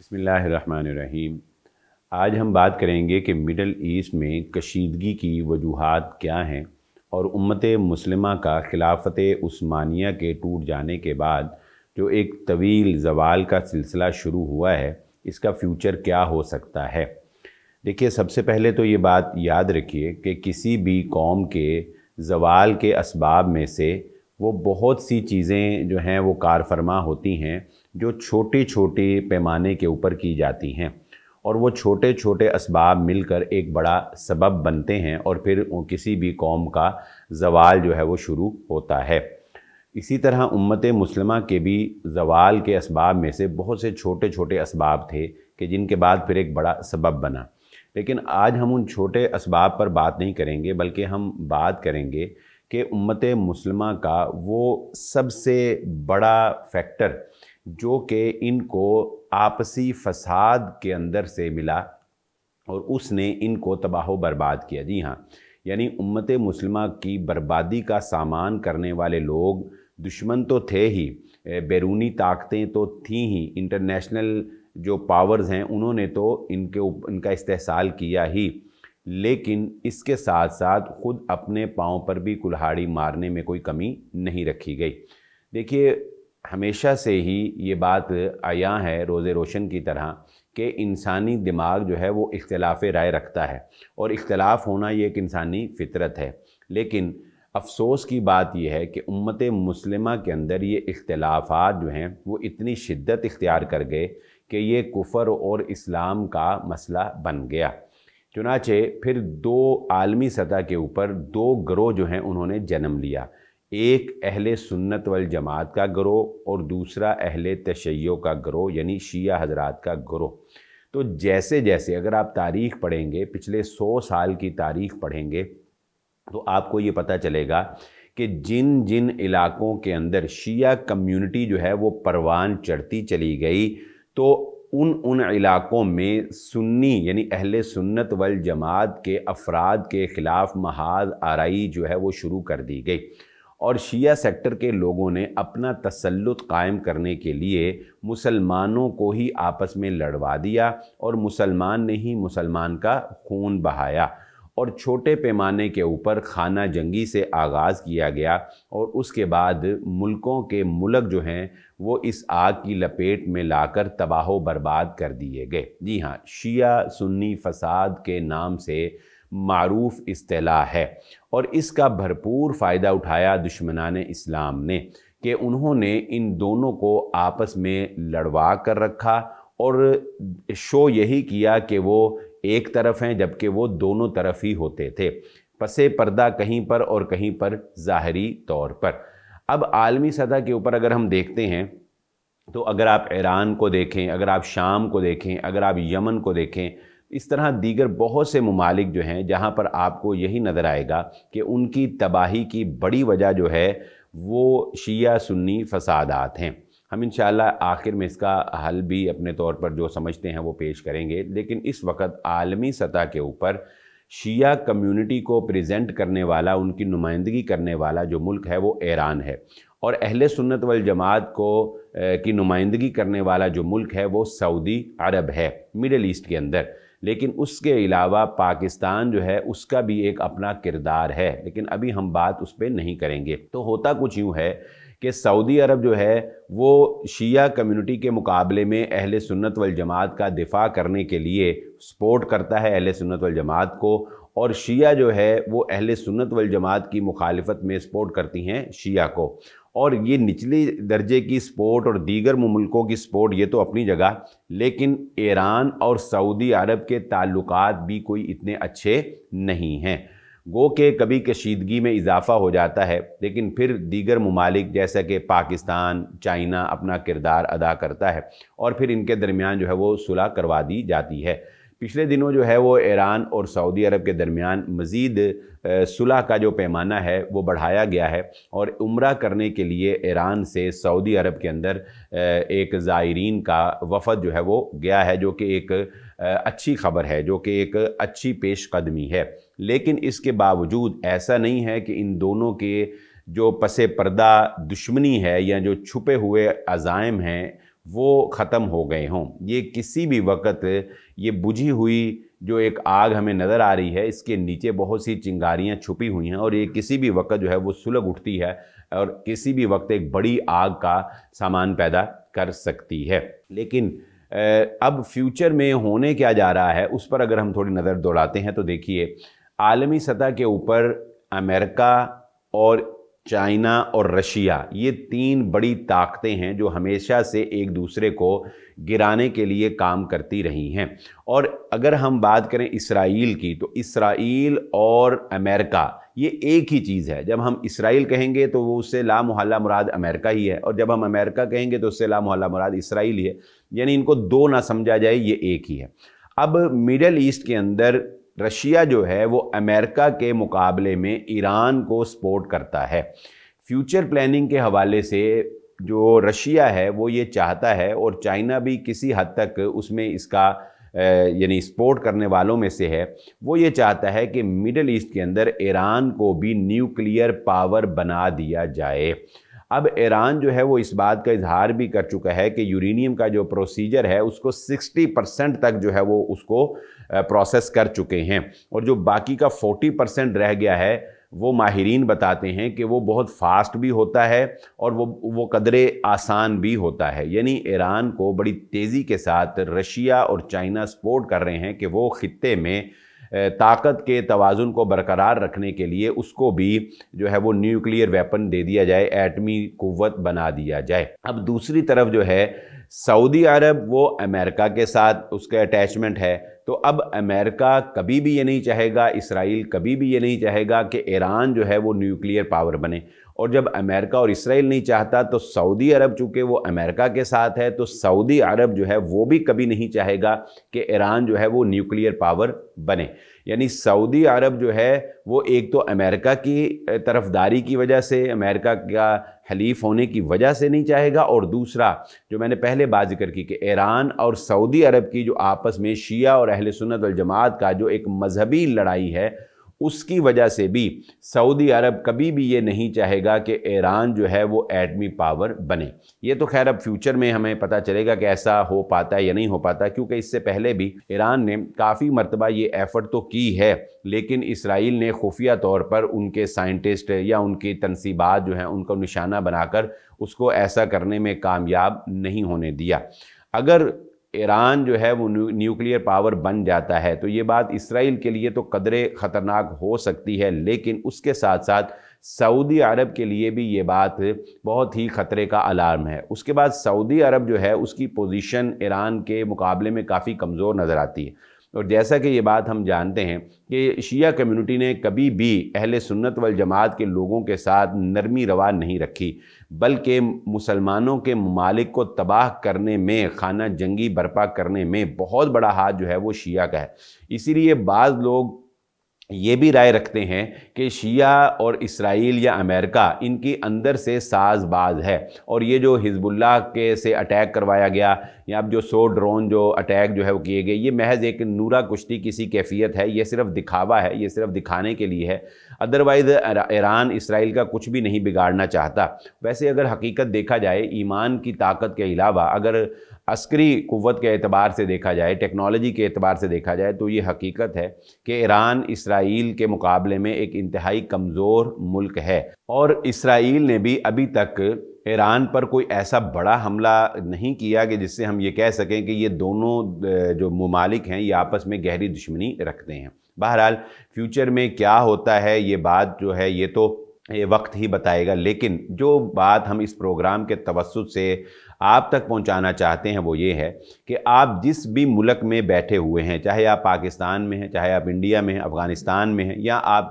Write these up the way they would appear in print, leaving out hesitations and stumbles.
बिस्मिल्लाहिर्रहमानिर्रहीम। आज हम बात करेंगे कि मिडल ईस्ट में कशीदगी की वजूहात क्या हैं और उम्मत मुस्लिमा का खिलाफत उस्मानिया के टूट जाने के बाद जो एक तवील ज़वाल का सिलसिला शुरू हुआ है, इसका फ्यूचर क्या हो सकता है। देखिए, सबसे पहले तो ये बात याद रखिए कि किसी भी कौम के ज़वाल के असबाब में से वो बहुत सी चीज़ें जो हैं वो कार फरमा होती हैं जो छोटे छोटे पैमाने के ऊपर की जाती हैं, और वो छोटे छोटे असबाब मिलकर एक बड़ा सबब बनते हैं और फिर किसी भी कौम का ज़वाल जो है वो शुरू होता है। इसी तरह उम्मत मुस्लिमा के भी ज़वाल के असबाब में से बहुत से छोटे छोटे असबाब थे कि जिनके बाद फिर एक बड़ा सबब बना। लेकिन आज हम उन छोटे असबाब पर बात नहीं करेंगे, बल्कि हम बात करेंगे कि उम्मत मुस्लिमा का वो सबसे बड़ा फैक्टर जो कि इनको आपसी फसाद के अंदर से मिला और उसने इनको तबाह बर्बाद किया। जी हाँ, यानी उम्मत मुस्लिमा की बर्बादी का सामान करने वाले लोग दुश्मन तो थे ही, बैरूनी ताकतें तो थीं ही, इंटरनेशनल जो पावर्स हैं उन्होंने तो इनका इस्तेहसाल किया ही, लेकिन इसके साथ साथ ख़ुद अपने पाँव पर भी कुल्हाड़ी मारने में कोई कमी नहीं रखी गई। देखिए, हमेशा से ही ये बात आया है रोज़े रोशन की तरह कि इंसानी दिमाग जो है वो इख्तिलाफ़ राय रखता है और इख्तिलाफ़ होना ये एक इंसानी फितरत है। लेकिन अफसोस की बात यह है कि उम्मत मुस्लिमा के अंदर ये इख्तिलाफ़ात जो हैं वो इतनी शिद्दत इख्तियार कर गए कि ये कुफ़र और इस्लाम का मसला बन गया। चुनाचे फिर दो आलमी सतह के ऊपर दो गिरोह जो हैं उन्होंने जन्म लिया, एक अहले सुन्नत वल जमात का गिरोह और दूसरा अहले तशय्यो का गिरोह यानी शिया हजरात का गिरोह। तो जैसे जैसे अगर आप तारीख़ पढ़ेंगे, पिछले 100 साल की तारीख़ पढ़ेंगे, तो आपको ये पता चलेगा कि जिन जिन इलाक़ों के अंदर शिया कम्यूनिटी जो है वो परवान चढ़ती चली गई, तो उन इलाक़ों में सुन्नी यानी अहले सुन्नत वल जमात के अफराद के ख़िलाफ़ महाज आराई जो है वो शुरू कर दी गई और शिया सेक्टर के लोगों ने अपना तसल्लुत कायम करने के लिए मुसलमानों को ही आपस में लड़वा दिया और मुसलमान ने ही मुसलमान का खून बहाया और छोटे पैमाने के ऊपर खाना जंगी से आगाज़ किया गया और उसके बाद मुल्कों के मुल्क जो हैं वो इस आग की लपेट में लाकर तबाह बर्बाद कर दिए गए। जी हाँ, शिया सुन्नी फसाद के नाम से मारूफ इस्तिलाह है और इसका भरपूर फ़ायदा उठाया दुश्मनाने इस्लाम ने कि उन्होंने इन दोनों को आपस में लड़वा कर रखा और शो यही किया कि वो एक तरफ हैं जबकि वो दोनों तरफ ही होते थे, पसे पर्दा कहीं पर और कहीं पर ज़ाहरी तौर पर। अब आलमी सतह के ऊपर अगर हम देखते हैं तो अगर आप ईरान को देखें, अगर आप शाम को देखें, अगर आप यमन को देखें, इस तरह दीगर बहुत से ममालिक जो हैं जहाँ पर आपको यही नज़र आएगा कि उनकी तबाही की बड़ी वजह जो है वो शिया सुन्नी फसादात हैं। हम इंशाअल्लाह आखिर में इसका हल भी अपने तौर पर जो समझते हैं वो पेश करेंगे, लेकिन इस वक्त आलमी सतह के ऊपर शिया कम्यूनिटी को प्रेजेंट करने वाला, उनकी नुमाइंदगी करने वाला जो मुल्क है वो ईरान है और अहले सुन्नत वल जमात को की नुमाइंदगी करने वाला जो मुल्क है वो सऊदी अरब है मिडल ईस्ट के अंदर। लेकिन उसके अलावा पाकिस्तान जो है उसका भी एक अपना किरदार है, लेकिन अभी हम बात उस पर नहीं करेंगे। तो होता कुछ यूँ है कि सऊदी अरब जो है वो शिया कम्युनिटी के मुकाबले में अहले सुन्नत वल जमात का दिफा करने के लिए सपोर्ट करता है अहले सुन्नत वल जमात को, और शिया जो है वो अहले सुन्नत वल जमात की मुखालिफत में सपोर्ट करती हैं शिया को। और ये निचली दर्जे की सपोर्ट और दीगर मुल्कों की सपोर्ट ये तो अपनी जगह, लेकिन ईरान और सऊदी अरब के ताल्लुकात भी कोई इतने अच्छे नहीं हैं। गो के कभी कशीदगी में इजाफ़ा हो जाता है, लेकिन फिर दीगर ममालिक जैसा कि पाकिस्तान, चाइना अपना किरदार अदा करता है और फिर इनके दरमियान जो है वो सुलह करवा दी जाती है। पिछले दिनों जो है वो ईरान और सऊदी अरब के दरमियान मज़ीद सुलह का जो पैमाना है वो बढ़ाया गया है और उम्रा करने के लिए ईरान से सऊदी अरब के अंदर एक ज़ायरीन का वफ़द जो है वो गया है, जो कि एक अच्छी ख़बर है, जो कि एक अच्छी पेशकदमी है। लेकिन इसके बावजूद ऐसा नहीं है कि इन दोनों के जो पसे पर्दा दुश्मनी है या जो छुपे हुए अज़ाइम हैं वो ख़त्म हो गए हों। ये किसी भी वक्त ये बुझी हुई जो एक आग हमें नज़र आ रही है, इसके नीचे बहुत सी चिंगारियां छुपी हुई हैं और ये किसी भी वक्त जो है वो सुलग उठती है और किसी भी वक्त एक बड़ी आग का सामान पैदा कर सकती है। लेकिन अब फ्यूचर में होने क्या जा रहा है उस पर अगर हम थोड़ी नज़र दौड़ाते हैं तो देखिए, आलमी सतह के ऊपर अमेरिका और चाइना और रशिया, ये तीन बड़ी ताकतें हैं जो हमेशा से एक दूसरे को गिराने के लिए काम करती रही हैं। और अगर हम बात करें इसराइल की, तो इसराइल और अमेरिका ये एक ही चीज़ है। जब हम इसराइल कहेंगे तो वो उससे लामुहल्ला मुराद अमेरिका ही है, और जब हम अमेरिका कहेंगे तो उससे लामुहल्ला मुराद इसराइल ही है। यानी इनको दो ना समझा जाए, ये एक ही है। अब मिडल ईस्ट के अंदर रशिया जो है वो अमेरिका के मुकाबले में ईरान को सपोर्ट करता है। फ्यूचर प्लानिंग के हवाले से जो रशिया है वो ये चाहता है, और चाइना भी किसी हद तक उसमें इसका यानी सपोर्ट करने वालों में से है, वो ये चाहता है कि मिडल ईस्ट के अंदर ईरान को भी न्यूक्लियर पावर बना दिया जाए। अब ईरान जो है वो इस बात का इजहार भी कर चुका है कि यूरेनियम का जो प्रोसीजर है उसको 60% तक जो है वो उसको प्रोसेस कर चुके हैं, और जो बाकी का 40% रह गया है वो माहिरीन बताते हैं कि वो बहुत फास्ट भी होता है और वो कदरे आसान भी होता है। यानी ईरान को बड़ी तेज़ी के साथ रशिया और चाइना सपोर्ट कर रहे हैं कि वो खित्ते में ताकत के तवाज़ुन को बरकरार रखने के लिए उसको भी जो है वो न्यूक्लियर वेपन दे दिया जाए, एटमी कुव्वत बना दिया जाए। अब दूसरी तरफ जो है सऊदी अरब, वो अमेरिका के साथ उसका अटैचमेंट है, तो अब अमेरिका कभी भी ये नहीं चाहेगा, इसराइल कभी भी ये नहीं चाहेगा कि ईरान जो है वो न्यूक्लियर पावर बने। और जब अमेरिका और इसराइल नहीं चाहता तो सऊदी अरब, चूँकि वो अमेरिका के साथ है, तो सऊदी अरब जो है वो भी कभी नहीं चाहेगा कि ईरान जो है वो न्यूक्लियर पावर बने। यानी सऊदी अरब जो है वो एक तो अमेरिका की तरफदारी की वजह से, अमेरिका का हलीफ होने की वजह से नहीं चाहेगा, और दूसरा जो मैंने पहले बात जिक्र की कि ईरान और सऊदी अरब की जो आपस में शिया और अहले सुन्नत वल जमात का जो एक मजहबी लड़ाई है, उसकी वजह से भी सऊदी अरब कभी भी ये नहीं चाहेगा कि ईरान जो है वो एटमी पावर बने। ये तो खैर अब फ्यूचर में हमें पता चलेगा कि ऐसा हो पाता है या नहीं हो पाता, क्योंकि इससे पहले भी ईरान ने काफ़ी मरतबा ये एफ़र्ट तो की है, लेकिन इसराइल ने खुफिया तौर पर उनके साइंटिस्ट या उनकी तनसीबात जो हैं उनको निशाना बनाकर उसको ऐसा करने में कामयाब नहीं होने दिया। अगर ईरान जो है वो न्यूक्लियर पावर बन जाता है तो ये बात इसराइल के लिए तो कदरे ख़तरनाक हो सकती है, लेकिन उसके साथ साथ सऊदी अरब के लिए भी ये बात बहुत ही ख़तरे का अलार्म है। उसके बाद सऊदी अरब जो है उसकी पोजीशन ईरान के मुकाबले में काफ़ी कमज़ोर नज़र आती है, और जैसा कि ये बात हम जानते हैं कि शिया कम्युनिटी ने कभी भी अहले सुन्नत वल जमात के लोगों के साथ नरमी रवा नहीं रखी, बल्कि मुसलमानों के ममालिक को तबाह करने में, खाना जंगी बर्पा करने में बहुत बड़ा हाथ जो है वो शिया का है। इसीलिए बाज़ लोग ये भी राय रखते हैं कि शिया और इसराइल या अमेरिका इनकी अंदर से साजबाज है, और ये जो हिजबुल्लाह के से अटैक करवाया गया या अब जो 100 ड्रोन जो अटैक जो है वो किए गए, ये महज एक नूरा कुश्ती किसी कैफियत है, ये सिर्फ दिखावा है, ये सिर्फ दिखाने के लिए है। अदरवाइज़ ईरान इसराइल का कुछ भी नहीं बिगाड़ना चाहता। वैसे अगर हकीकत देखा जाए, ईमान की ताकत के अलावा अगर अस्करी कुव्वत के एतबार से देखा जाए, टेक्नोलॉजी के एतबार से देखा जाए, तो ये हकीकत है कि ईरान इसराइल के मुकाबले में एक इंतहाई कमज़ोर मुल्क है, और इसराइल ने भी अभी तक ईरान पर कोई ऐसा बड़ा हमला नहीं किया कि जिससे हम ये कह सकें कि ये दोनों जो ममालिक हैं ये आपस में गहरी दुश्मनी रखते हैं। बहरहाल फ्यूचर में क्या होता है ये बात जो है ये तो ये वक्त ही बताएगा, लेकिन जो बात हम इस प्रोग्राम के तवस्सुत से आप तक पहुंचाना चाहते हैं वो ये है कि आप जिस भी मुल्क में बैठे हुए हैं, चाहे आप पाकिस्तान में हैं, चाहे आप इंडिया में हैं, अफ़गानिस्तान में हैं, या आप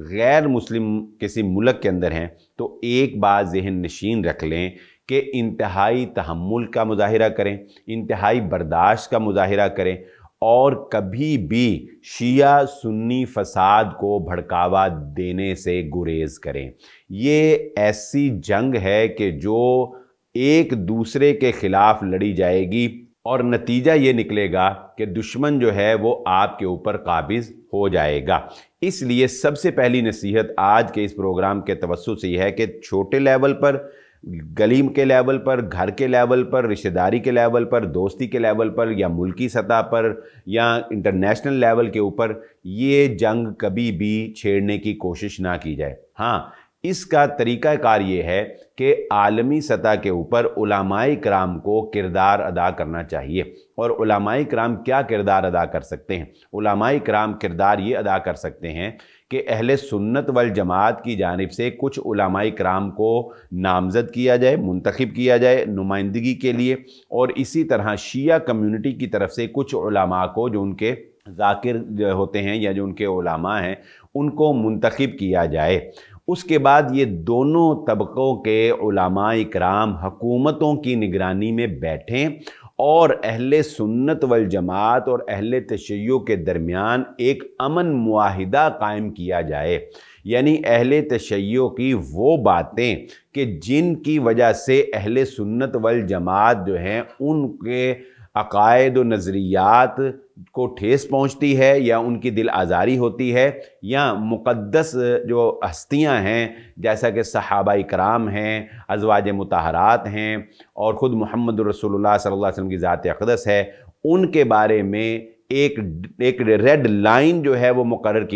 गैर मुस्लिम किसी मुल्क के अंदर हैं, तो एक बात ज़हन नशीन रख लें कि इंतहाई तहम्मुल का मुज़ाहिरा करें, इंतहाई बर्दाश्त का मुज़ाहिरा करें, और कभी भी शिया सुन्नी फसाद को भड़कावा देने से गुरेज करें। ये ऐसी जंग है कि जो एक दूसरे के खिलाफ लड़ी जाएगी, और नतीजा ये निकलेगा कि दुश्मन जो है वो आपके ऊपर काबिज हो जाएगा। इसलिए सबसे पहली नसीहत आज के इस प्रोग्राम के तवस्सुत से यह है कि छोटे लेवल पर गली के लेवल पर, घर के लेवल पर, रिश्तेदारी के लेवल पर, दोस्ती के लेवल पर, या मुल्की सतह पर, या इंटरनेशनल लेवल के ऊपर ये जंग कभी भी छेड़ने की कोशिश ना की जाए। हाँ, इसका तरीक़ाकार ये है कि आलमी सतह के ऊपर उलमाए किराम को किरदार अदा करना चाहिए। और उलमाए किराम क्या किरदार अदा कर सकते हैं? उलमाए किराम किरदार ये अदा कर सकते हैं कि अहले सुन्नत वल जमात की जानिब से कुछ उलमाए किराम को नामज़द किया जाए, मुंतखब किया जाए नुमाइंदगी के लिए, और इसी तरह शिया कम्युनिटी की तरफ से कुछ उलमा को, जो उनके ज़ाकिर होते हैं या जो उनके उलमा हैं, उनको मुंतखब किया जाए। उसके बाद ये दोनों तबक़ों के उलमाए किराम हुकूमतों की निगरानी में बैठें और अहले सुन्नत वल जमात और अहले तशय्युअ के दरमियान एक अमन मुआहिदा कायम किया जाए। यानी अहले तशय्युअ की वो बातें कि जिनकी वजह से अहले सुन्नत वल जमात जो हैं उनके अकायद व नज़रियात को ठेस पहुंचती है या उनकी दिल आज़ारी होती है, या मुक़द्दस जो हस्तियां हैं जैसा कि सहाबाए कराम हैं, अज़वाज मुतहरात हैं, और ख़ुद मुहम्मद रसूलुल्लाह सल्लल्लाहु अलैहि वसल्लम की ज़ात अक़दस है, उनके बारे में एक रेड लाइन जो है वो मुकर्रर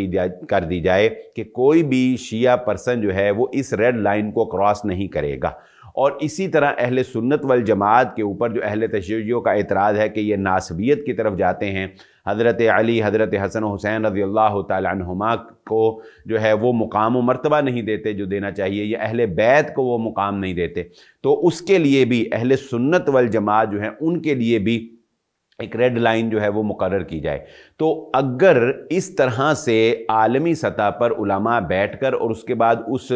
कर दी जाए कि कोई भी शिया पर्सन जो है वो इस रेड लाइन को क्रॉस नहीं करेगा। और इसी तरह अहले सुन्नत वल जमात के ऊपर जो अहले तशय्युअ का एतराज़ है कि ये नासबियत की तरफ जाते हैं, हज़रत अली, हज़रत हसन हुसैन रज़ियल्लाहु ताला अन्हुमा को जो है वो मुकाम व मर्तबा नहीं देते जो देना चाहिए, या अहले बैत को वो मुकाम नहीं देते, तो उसके लिए भी अहले सुन्नत वल जमात जो है उनके लिए भी एक रेड लाइन जो है वो मुकर्रर की जाए। तो अगर इस तरह से आलमी सतह पर उलमा बैठकर और उसके बाद उस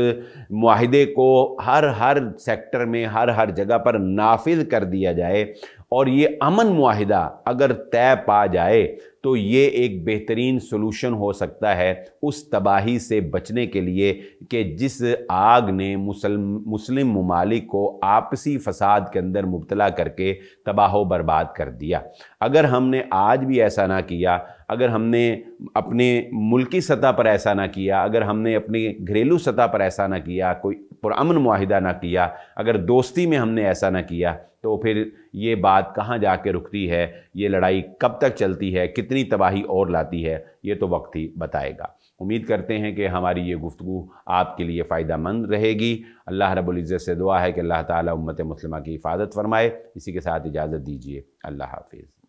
मुआहिदे को हर सेक्टर में हर जगह पर नाफिज कर दिया जाए और ये अमन मुआहिदा अगर तय पा जाए, तो ये एक बेहतरीन सलूशन हो सकता है उस तबाही से बचने के लिए कि जिस आग ने मुस्लिम ममालिक को आपसी फसाद के अंदर मुब्तला करके तबाह व बर्बाद कर दिया। अगर हमने आज भी ऐसा ना किया, अगर हमने अपने मुल्की सतह पर ऐसा ना किया, अगर हमने अपनी घरेलू सतह पर ऐसा ना किया, कोई पुरअमन मुआहिदा ना किया, अगर दोस्ती में हमने ऐसा ना किया, तो फिर ये बात कहाँ जाके रुकती है, ये लड़ाई कब तक चलती है, कितनी तबाही और लाती है, ये तो वक्त ही बताएगा। उम्मीद करते हैं कि हमारी ये गुफ्तगू आपके लिए फ़ायदा मंद रहेगी। अल्लाह रब्बुल इज़्ज़त से दुआ है कि अल्लाह ताला उम्मत मुस्लिमा की हिफाजत फरमाए। इसी के साथ इजाज़त दीजिए। अल्लाह हाफ़िज़।